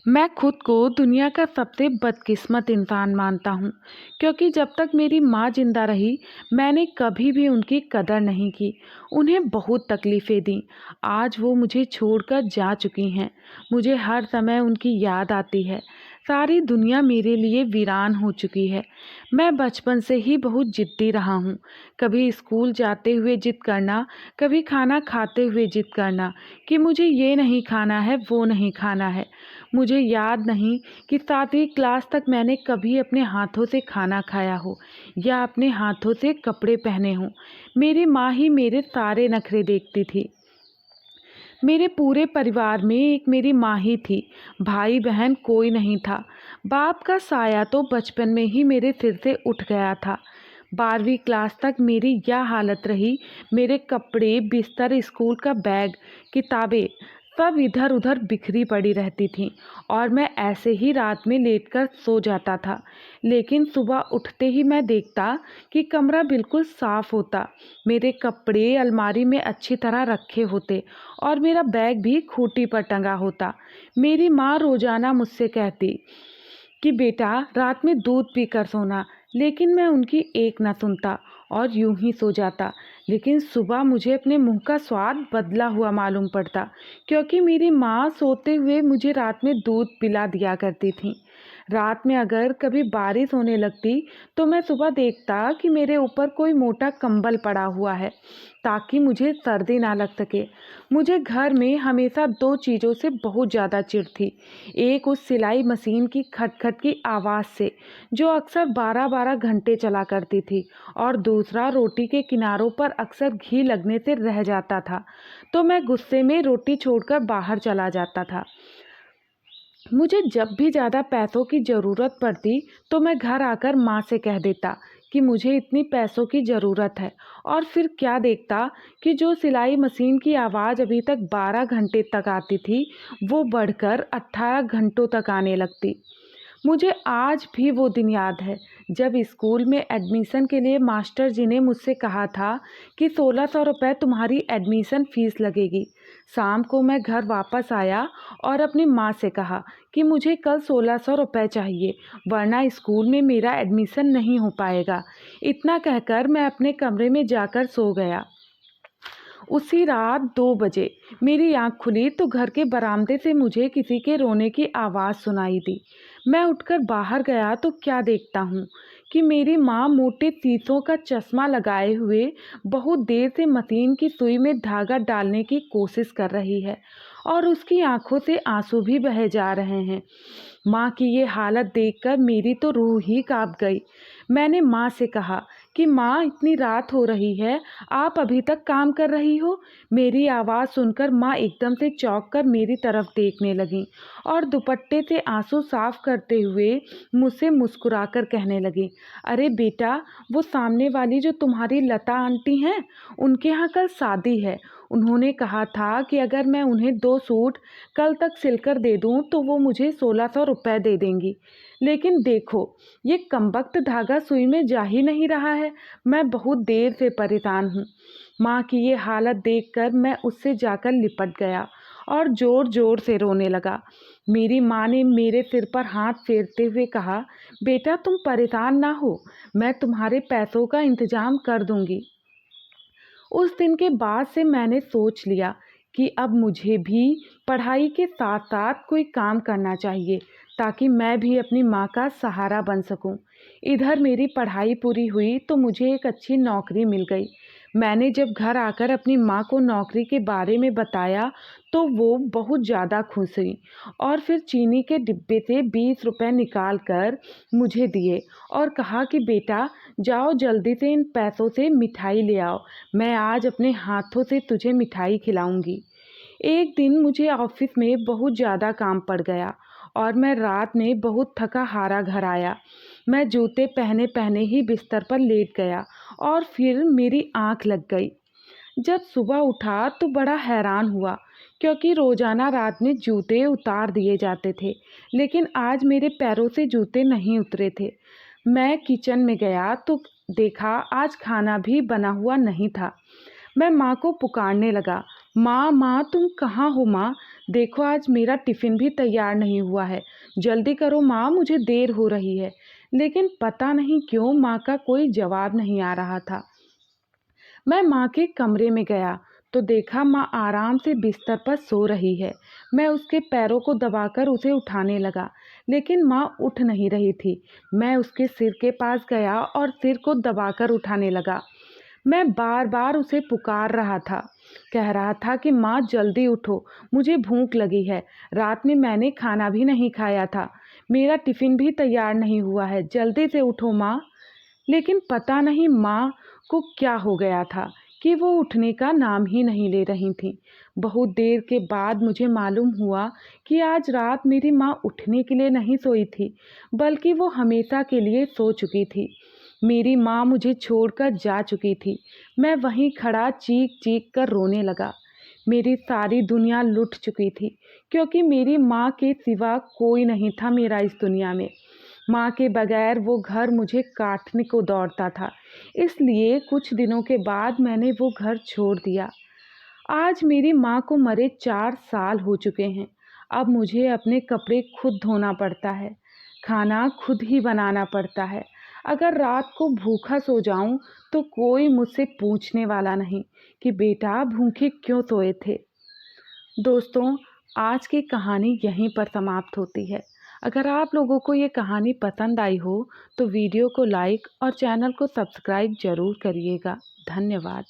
मैं खुद को दुनिया का सबसे बदकिस्मत इंसान मानता हूँ, क्योंकि जब तक मेरी माँ जिंदा रही मैंने कभी भी उनकी कदर नहीं की। उन्हें बहुत तकलीफ़ें दी। आज वो मुझे छोड़कर जा चुकी हैं। मुझे हर समय उनकी याद आती है। सारी दुनिया मेरे लिए वीरान हो चुकी है। मैं बचपन से ही बहुत ज़िद्दी रहा हूँ। कभी स्कूल जाते हुए ज़िद करना, कभी खाना खाते हुए ज़िद करना कि मुझे ये नहीं खाना है, वो नहीं खाना है। मुझे याद नहीं कि 7वीं क्लास तक मैंने कभी अपने हाथों से खाना खाया हो या अपने हाथों से कपड़े पहने हों। मेरी माँ ही मेरे सारे नखरे देखती थी। मेरे पूरे परिवार में एक मेरी माँ ही थी। भाई बहन कोई नहीं था। बाप का साया तो बचपन में ही मेरे सिर से उठ गया था। 12वीं क्लास तक मेरी यह हालत रही। मेरे कपड़े, बिस्तर, स्कूल का बैग, किताबें सब इधर उधर बिखरी पड़ी रहती थीं और मैं ऐसे ही रात में लेटकर सो जाता था। लेकिन सुबह उठते ही मैं देखता कि कमरा बिल्कुल साफ होता। मेरे कपड़े अलमारी में अच्छी तरह रखे होते और मेरा बैग भी खूंटी पर टंगा होता। मेरी माँ रोज़ाना मुझसे कहती कि बेटा रात में दूध पीकर सोना, लेकिन मैं उनकी एक ना सुनता और यूं ही सो जाता। लेकिन सुबह मुझे अपने मुंह का स्वाद बदला हुआ मालूम पड़ता, क्योंकि मेरी माँ सोते हुए मुझे रात में दूध पिला दिया करती थी। रात में अगर कभी बारिश होने लगती तो मैं सुबह देखता कि मेरे ऊपर कोई मोटा कंबल पड़ा हुआ है, ताकि मुझे सर्दी ना लग सके। मुझे घर में हमेशा दो चीज़ों से बहुत ज़्यादा चिढ़ थी। एक उस सिलाई मशीन की खटखट की आवाज़ से, जो अक्सर 12-12 घंटे चला करती थी, और दूसरा रोटी के किनारों पर अक्सर घी लगने से रह जाता था, तो मैं गुस्से में रोटी छोड़कर बाहर चला जाता था। मुझे जब भी ज़्यादा पैसों की ज़रूरत पड़ती तो मैं घर आकर माँ से कह देता कि मुझे इतनी पैसों की ज़रूरत है, और फिर क्या देखता कि जो सिलाई मशीन की आवाज़ अभी तक 12 घंटे तक आती थी वो बढ़कर 18 घंटों तक आने लगती। मुझे आज भी वो दिन याद है जब स्कूल में एडमिशन के लिए मास्टर जी ने मुझसे कहा था कि 1600 रुपये तुम्हारी एडमिशन फ़ीस लगेगी। शाम को मैं घर वापस आया और अपनी माँ से कहा कि मुझे कल 1600 रुपये चाहिए, वरना स्कूल में मेरा एडमिशन नहीं हो पाएगा। इतना कहकर मैं अपने कमरे में जाकर सो गया। उसी रात 2 बजे मेरी आँख खुली तो घर के बरामदे से मुझे किसी के रोने की आवाज़ सुनाई दी। मैं उठकर बाहर गया तो क्या देखता हूँ कि मेरी माँ मोटे शीशों का चश्मा लगाए हुए बहुत देर से मशीन की सुई में धागा डालने की कोशिश कर रही है, और उसकी आंखों से आंसू भी बह जा रहे हैं। माँ की ये हालत देखकर मेरी तो रूह ही कांप गई। मैंने माँ से कहा कि माँ, इतनी रात हो रही है, आप अभी तक काम कर रही हो? मेरी आवाज़ सुनकर माँ एकदम से चौंक कर मेरी तरफ देखने लगी और दुपट्टे से आंसू साफ करते हुए मुझसे मुस्कुराकर कहने लगी, अरे बेटा, वो सामने वाली जो तुम्हारी लता आंटी हैं, उनके यहाँ कल शादी है। उन्होंने कहा था कि अगर मैं उन्हें 2 सूट कल तक सिलकर दे दूं तो वो मुझे 1600 रुपये दे देंगी। लेकिन देखो, ये कमबख्त धागा सुई में जा ही नहीं रहा है। मैं बहुत देर से परेशान हूँ। माँ की ये हालत देखकर मैं उससे जाकर लिपट गया और ज़ोर ज़ोर से रोने लगा। मेरी माँ ने मेरे सिर पर हाथ फेरते हुए कहा, बेटा तुम परेशान ना हो, मैं तुम्हारे पैसों का इंतज़ाम कर दूँगी। उस दिन के बाद से मैंने सोच लिया कि अब मुझे भी पढ़ाई के साथ साथ कोई काम करना चाहिए, ताकि मैं भी अपनी माँ का सहारा बन सकूं। इधर मेरी पढ़ाई पूरी हुई तो मुझे एक अच्छी नौकरी मिल गई। मैंने जब घर आकर अपनी माँ को नौकरी के बारे में बताया तो वो बहुत ज़्यादा खुश हुई, और फिर चीनी के डिब्बे से 20 रुपए निकाल कर मुझे दिए और कहा कि बेटा, जाओ जल्दी से इन पैसों से मिठाई ले आओ, मैं आज अपने हाथों से तुझे मिठाई खिलाऊंगी। एक दिन मुझे ऑफिस में बहुत ज़्यादा काम पड़ गया और मैं रात में बहुत थका हारा घर आया। मैं जूते पहने पहने ही बिस्तर पर लेट गया और फिर मेरी आंख लग गई। जब सुबह उठा तो बड़ा हैरान हुआ, क्योंकि रोज़ाना रात में जूते उतार दिए जाते थे, लेकिन आज मेरे पैरों से जूते नहीं उतरे थे। मैं किचन में गया तो देखा आज खाना भी बना हुआ नहीं था। मैं माँ को पुकारने लगा, माँ माँ तुम कहाँ हो माँ? देखो आज मेरा टिफ़िन भी तैयार नहीं हुआ है। जल्दी करो माँ, मुझे देर हो रही है। लेकिन पता नहीं क्यों माँ का कोई जवाब नहीं आ रहा था। मैं माँ के कमरे में गया तो देखा माँ आराम से बिस्तर पर सो रही है। मैं उसके पैरों को दबाकर उसे उठाने लगा, लेकिन माँ उठ नहीं रही थी। मैं उसके सिर के पास गया और सिर को दबाकर उठाने लगा। मैं बार-बार उसे पुकार रहा था, कह रहा था कि माँ जल्दी उठो, मुझे भूख लगी है। रात में मैंने खाना भी नहीं खाया था। मेरा टिफ़िन भी तैयार नहीं हुआ है, जल्दी से उठो माँ। लेकिन पता नहीं माँ को क्या हो गया था कि वो उठने का नाम ही नहीं ले रही थीं। बहुत देर के बाद मुझे मालूम हुआ कि आज रात मेरी माँ उठने के लिए नहीं सोई थी, बल्कि वो हमेशा के लिए सो चुकी थी। मेरी माँ मुझे छोड़कर जा चुकी थी। मैं वहीं खड़ा चीख-चीख कर रोने लगा। मेरी सारी दुनिया लुट चुकी थी, क्योंकि मेरी माँ के सिवा कोई नहीं था मेरा इस दुनिया में। माँ के बगैर वो घर मुझे काटने को दौड़ता था। इसलिए कुछ दिनों के बाद मैंने वो घर छोड़ दिया। आज मेरी माँ को मरे 4 साल हो चुके हैं। अब मुझे अपने कपड़े खुद धोना पड़ता है, खाना खुद ही बनाना पड़ता है। अगर रात को भूखा सो जाऊं तो कोई मुझसे पूछने वाला नहीं कि बेटा भूखे क्यों सोए थे। दोस्तों, आज की कहानी यहीं पर समाप्त होती है। अगर आप लोगों को ये कहानी पसंद आई हो तो वीडियो को लाइक और चैनल को सब्सक्राइब ज़रूर करिएगा। धन्यवाद।